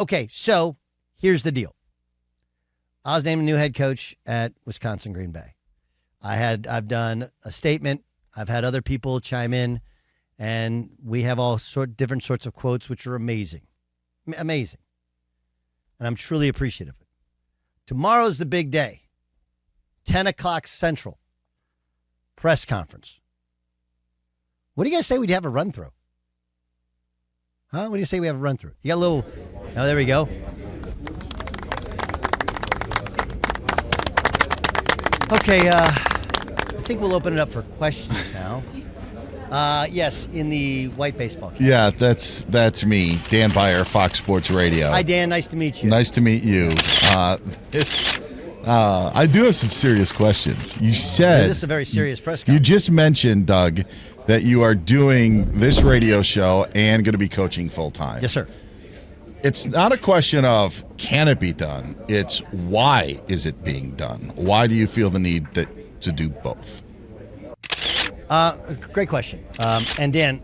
Okay, so here's the deal. I was named a new head coach at Wisconsin Green Bay. I've done a statement. I've had other people chime in, and we have all different sorts of quotes, which are amazing. Amazing. And I'm truly appreciative of it. Tomorrow's the big day. 10 o'clock Central. Press conference. What do you guys say we'd have a run through? Huh? What do you say we have a run through? You got a little... Oh, there we go. Okay, I think we'll open it up for questions now. Yes, in the white baseball cap. Yeah, that's me, Dan Byer, Fox Sports Radio. Hi, Dan. Nice to meet you. Nice to meet you. I do have some serious questions. You said... This is a very serious press conference. You just mentioned, Doug, that you are doing this radio show and going to be coaching full-time. Yes, sir. It's not a question of can it be done. It's why is it being done? Why do you feel the need to do both? Great question. And Dan,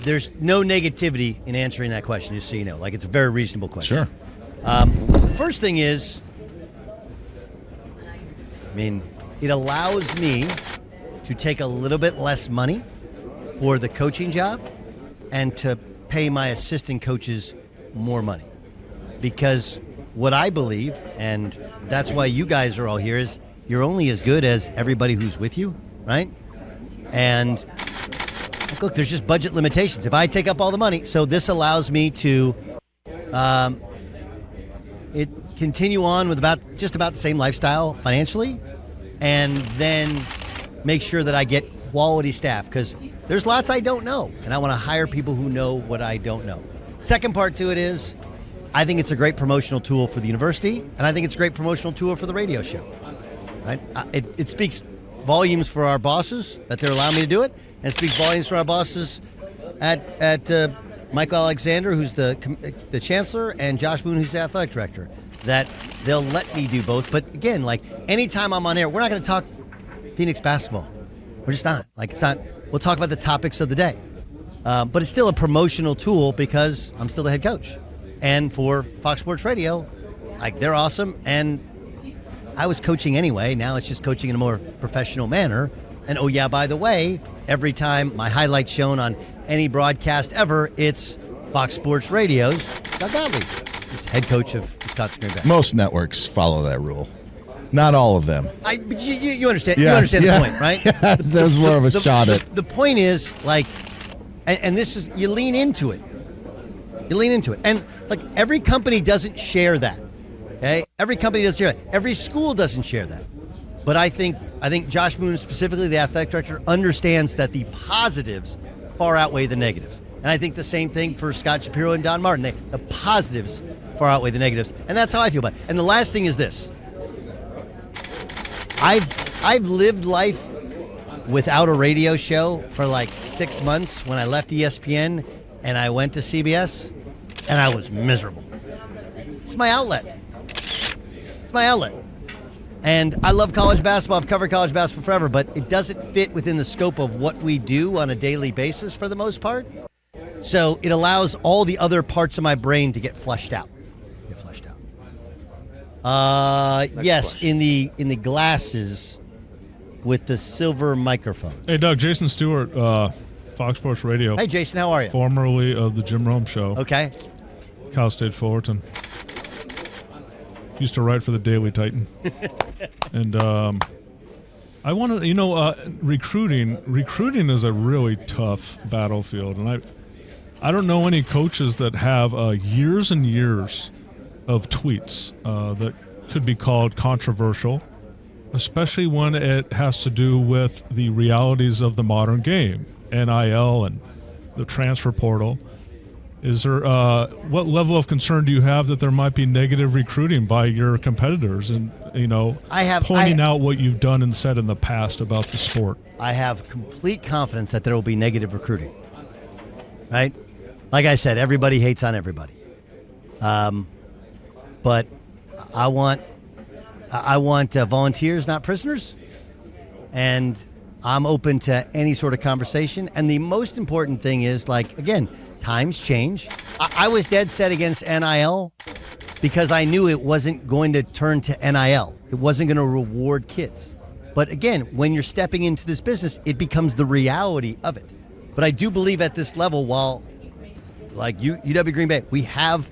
there's no negativity in answering that question, just so you know. Like, it's a very reasonable question. Sure. First thing is, it allows me to take a little bit less money for the coaching job and to pay my assistant coaches more money. Because what I believe, and that's why you guys are all here, is you're only as good as everybody who's with you, right? And look, there's just budget limitations. If I take up all the money, so this allows me to continue on with just about the same lifestyle financially, and then make sure that I get quality staff, because there's lots I don't know, and I want to hire people who know what I don't know. Second part to it is, I think it's a great promotional tool for the university, and I think it's a great promotional tool for the radio show. Right? It speaks volumes for our bosses that they're allowing me to do it, and it speaks volumes for our bosses at Michael Alexander, who's the chancellor, and Josh Boone, who's the athletic director, that they'll let me do both. But again, like, anytime I'm on air, we're not going to talk Phoenix basketball. We're just not. Like, it's not. We'll talk about the topics of the day. But it's still a promotional tool because I'm still the head coach. And for Fox Sports Radio, like, they're awesome. And I was coaching anyway. Now it's just coaching in a more professional manner. And oh yeah, by the way, every time my highlight's shown on any broadcast ever, it's Fox Sports Radio's Doug Gottlieb, he's head coach of Wisconsin Green Bay. Most networks follow that rule. Not all of them. But you understand. Yes, you understand the point, right? Yes, that was more of a shot at. The point is, like, and this is, you lean into it. You lean into it, and like, every company doesn't share that. Okay, every company doesn't share that. Every school doesn't share that. But I think Josh Boone, specifically the athletic director, understands that the positives far outweigh the negatives. And I think the same thing for Scott Shapiro and Don Martin. The positives far outweigh the negatives, and that's how I feel about it. And the last thing is this. I've lived life without a radio show for like 6 months when I left ESPN and I went to CBS, and I was miserable. It's my outlet. It's my outlet. And I love college basketball. I've covered college basketball forever, but it doesn't fit within the scope of what we do on a daily basis for the most part. So it allows all the other parts of my brain to get flushed out. Yes, in the glasses with the silver microphone. Hey, Doug, Jason Stewart, Fox Sports Radio. Hey, Jason, how are you? Formerly of the Jim Rome Show. Okay. Cal State Fullerton. Used to write for the Daily Titan. And I want to, recruiting is a really tough battlefield. And I don't know any coaches that have years and years of tweets that could be called controversial, especially when it has to do with the realities of the modern game, NIL and the transfer portal. Is there what level of concern do you have that there might be negative recruiting by your competitors, and pointing out what you've done and said in the past about the sport? I have complete confidence that there will be negative recruiting. Right? Like I said, everybody hates on everybody. But I want volunteers, not prisoners, and I'm open to any sort of conversation. And the most important thing is, like, again, times change. I was dead set against NIL because I knew it wasn't going to turn to NIL. It wasn't going to reward kids. But again, when you're stepping into this business, it becomes the reality of it. But I do believe at this level, while like UW Green Bay, we have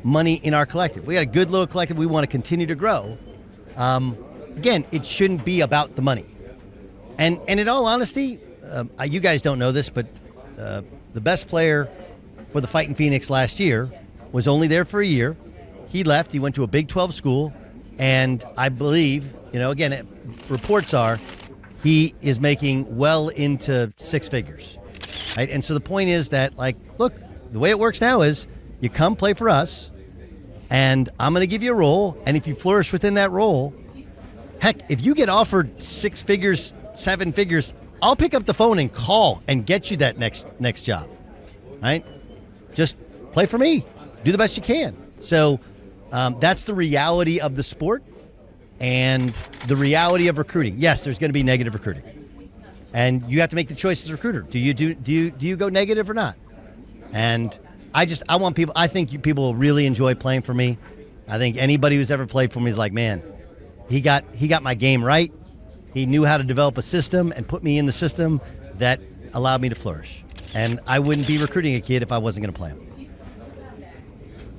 money in our collective. We got a good little collective. We want to continue to grow. Again, it shouldn't be about the money. And in all honesty, you guys don't know this, but the best player for the Fighting Phoenix last year was only there for a year. He left. He went to a Big 12 school. And I believe, again, reports are he is making well into six figures. Right? And so the point is that, look, the way it works now is you come play for us, and I'm going to give you a role. And if you flourish within that role, heck, if you get offered six figures, seven figures, I'll pick up the phone and call and get you that next job. Right? Just play for me. Do the best you can. So that's the reality of the sport and the reality of recruiting. Yes, there's going to be negative recruiting, and you have to make the choice as a recruiter. Do you go negative or not? And I want people. I think people will really enjoy playing for me. I think anybody who's ever played for me is like, man, he got my game right. He knew how to develop a system and put me in the system that allowed me to flourish. And I wouldn't be recruiting a kid if I wasn't going to play him.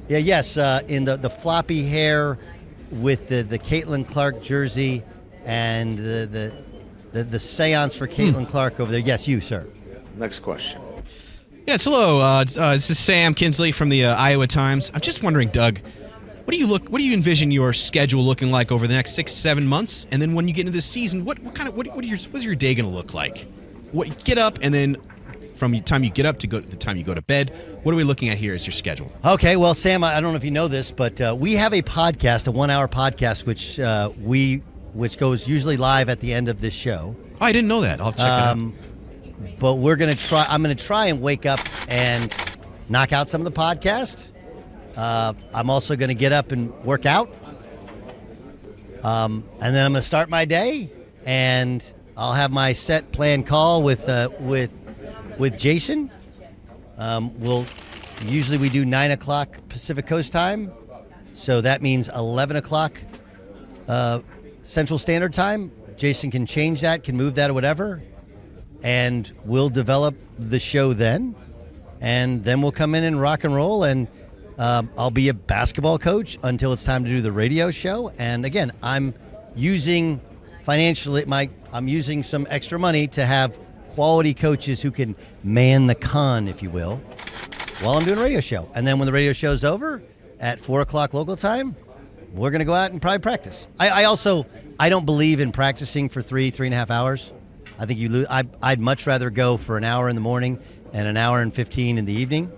Yeah, yes, in the floppy hair with the Caitlin Clark jersey and the seance for Caitlin Clark over there. Yes, you, sir. Next question. Yes, hello. This is Sam Kinsley from the Iowa Times. I'm just wondering, Doug, what do you envision your schedule looking like over the next 6-7 months? And then when you get into this season, what's your day going to look like? Get up, and then from the time you get up to the time you go to bed, what are we looking at here as your schedule? Okay, well, Sam, I don't know if you know this, but we have a podcast, a 1-hour podcast, which goes usually live at the end of this show. Oh, I didn't know that. I'll check it out. But I'm going to try and wake up and knock out some of the podcast. I'm also going to get up and work out. And then I'm going to start my day, and I'll have my set plan call with Jason. We do 9 o'clock Pacific Coast time, so that means 11 o'clock Central Standard Time. Jason can change that, can move that or whatever, and we'll develop the show then, and then we'll come in and rock and roll, and I'll be a basketball coach until it's time to do the radio show. And again, I'm using some extra money to have quality coaches who can man the con, if you will, while I'm doing a radio show. And then when the radio show's over at 4 o'clock local time, we're going to go out and probably practice. I don't believe in practicing for 3.5 hours. I think you lose. I'd much rather go for an hour in the morning and an hour and 15 in the evening.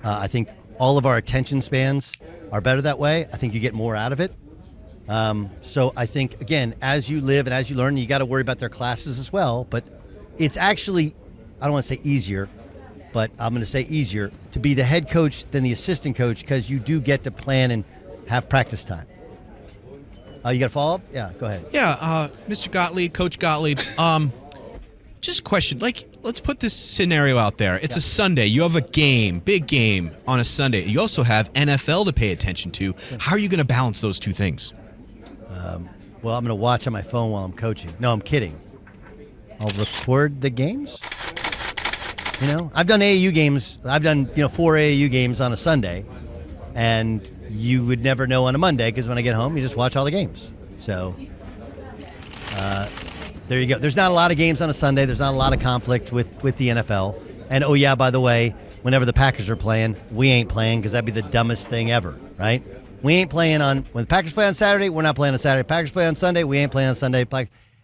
I think all of our attention spans are better that way. I think you get more out of it. So I think, again, as you live and as you learn, you got to worry about their classes as well. But it's actually, I don't want to say easier, but I'm going to say easier to be the head coach than the assistant coach, because you do get to plan and have practice time. You got a follow-up? Yeah, go ahead. Yeah, Mr. Gottlieb, Coach Gottlieb, just a question. Let's put this scenario out there. It's a Sunday. You have a game, big game on a Sunday. You also have NFL to pay attention to. How are you going to balance those two things? Well, I'm going to watch on my phone while I'm coaching. No, I'm kidding. I'll record the games. I've done AAU games. I've done 4 AAU games on a Sunday, and you would never know on a Monday, because when I get home, you just watch all the games. So there you go. There's not a lot of games on a Sunday. There's not a lot of conflict with the NFL. And oh yeah, by the way, whenever the Packers are playing, we ain't playing, because that'd be the dumbest thing ever, right? We ain't playing when the Packers play on Saturday. We're not playing on Saturday. Packers play on Sunday. We ain't playing on Sunday.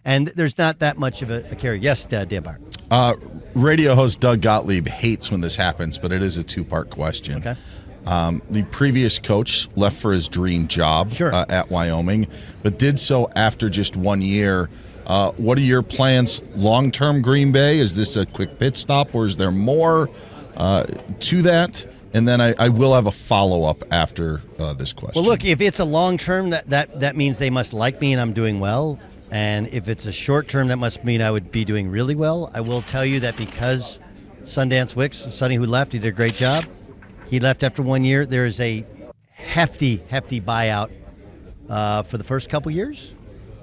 And there's not that much of a carry. Yes, Dan Byer. Radio host Doug Gottlieb hates when this happens, but it is a two-part question. Okay. The previous coach left for his dream job at Wyoming, but did so after just 1 year. What are your plans long-term, Green Bay? Is this a quick pit stop, or is there more to that? And then I will have a follow-up after this question. Well, look, if it's a long-term, that means they must like me and I'm doing well. And if it's a short-term, that must mean I would be doing really well. I will tell you that because Sundance Wicks, Sonny, who left. He did a great job. He left after 1 year. There is a hefty buyout for the first couple years,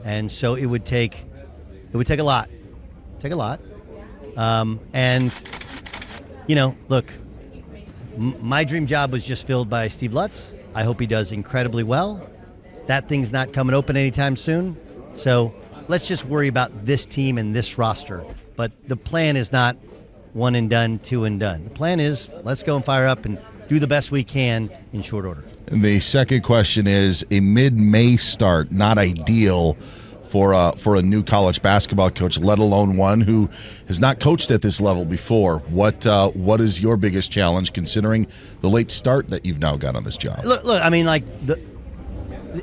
and so it would take a lot. And look, my dream job was just filled by Steve Lutz. I hope he does incredibly well. That thing's not coming open anytime soon. So let's just worry about this team and this roster. But the plan is not one and done, two and done. The plan is let's go and fire up and do the best we can in short order. And the second question is a mid-May start, not ideal for a new college basketball coach, let alone one who has not coached at this level before. What is your biggest challenge considering the late start that you've now got on this job? Look. I mean,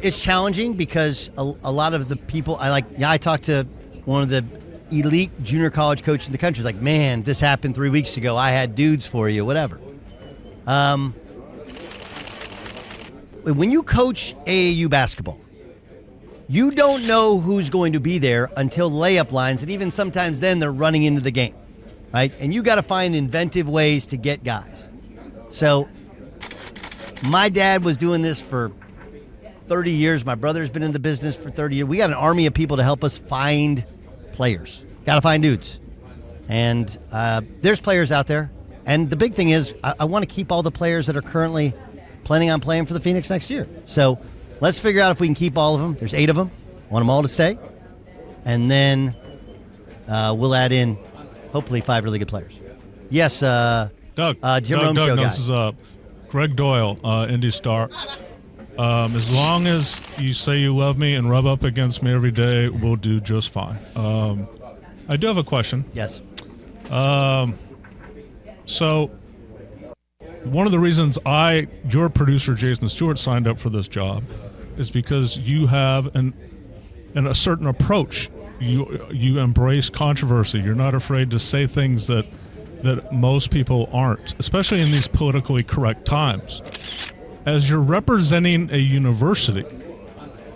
it's challenging because a lot of the people I talked to one of the elite junior college coaches in the country. Like, man, this happened 3 weeks ago. I had dudes for you, whatever. When you coach AAU basketball, you don't know who's going to be there until layup lines, and even sometimes then they're running into the game, right? And you got to find inventive ways to get guys. So my dad was doing this for 30 years. My brother's been in the business for 30 years. We got an army of people to help us find players. Got to find dudes. And there's players out there. And the big thing is I want to keep all the players that are currently planning on playing for the Phoenix next year. So let's figure out if we can keep all of them. There's 8 of them. I want them all to stay. And then we'll add in, hopefully, 5 really good players. Yes, Doug. Jim Rome Show guy. This is Greg Doyle, Indy Star. As long as you say you love me and rub up against me every day, we'll do just fine. I do have a question. Yes. So one of the reasons your producer, Jason Stewart, signed up for this job is because you have a certain approach. You embrace controversy. You're not afraid to say things that most people aren't, especially in these politically correct times. As you're representing a university,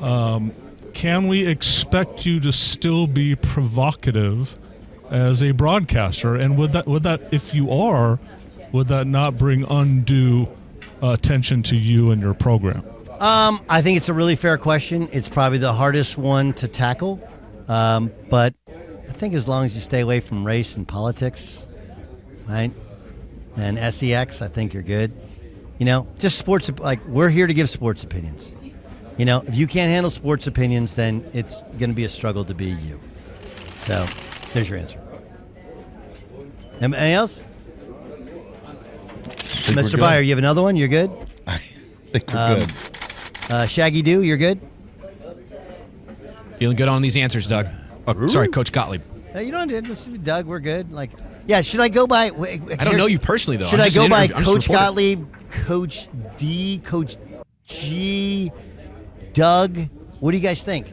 can we expect you to still be provocative as a broadcaster? And would that, if you are, would that not bring undue attention to you and your program? I think it's a really fair question. It's probably the hardest one to tackle. But I think as long as you stay away from race and politics, right, and SEX, I think you're good. Just sports, we're here to give sports opinions. If you can't handle sports opinions, then it's going to be a struggle to be you. So there's your answer. Anything else? Mr. Byer, you have another one? You're good? I think we're good. Shaggy Doo, you're good? Feeling good on these answers, Doug. Oh, sorry, Coach Gottlieb. You don't have to listen, Doug. We're good. Should I go by? I don't know you personally, though. Should I go by Coach Gottlieb, Coach D, Coach G, Doug? What do you guys think?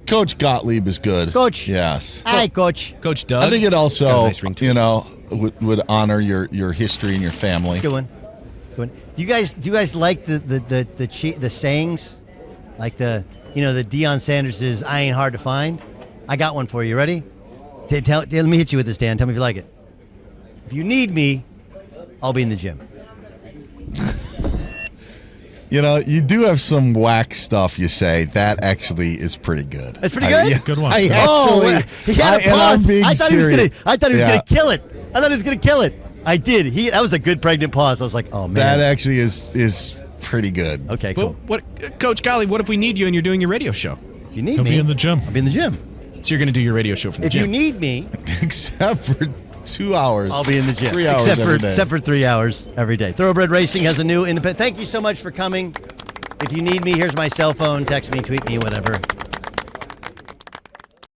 Coach Gottlieb is good. Coach. Yes. Hi, Coach. Coach Doug. I think it also, nice ring to it. would honor your history and your family. Good one. Do you guys like the sayings, like the Deion Sanders' "I ain't hard to find"? I got one for you. Ready? Let me hit you with this, Dan. Tell me if you like it. If you need me, I'll be in the gym. You do have some whack stuff you say. That actually is pretty good. That's pretty good? Yeah, good one. He had a pause. I'm being serious. I thought he was going to kill it. I did. That was a good pregnant pause. I was like, oh, man. That actually is pretty good. Okay, cool. But Coach Gottlieb, what if we need you and you're doing your radio show? If you need He'll me. be in the gym. I'll be in the gym. So you're going to do your radio show from the If gym? you need me. Except for 2 hours. I'll be in the gym. 3 hours every day. Except for 3 hours every day. Thoroughbred Racing has a new independent. Thank you so much for coming. If you need me, here's my cell phone. Text me, tweet me, whatever.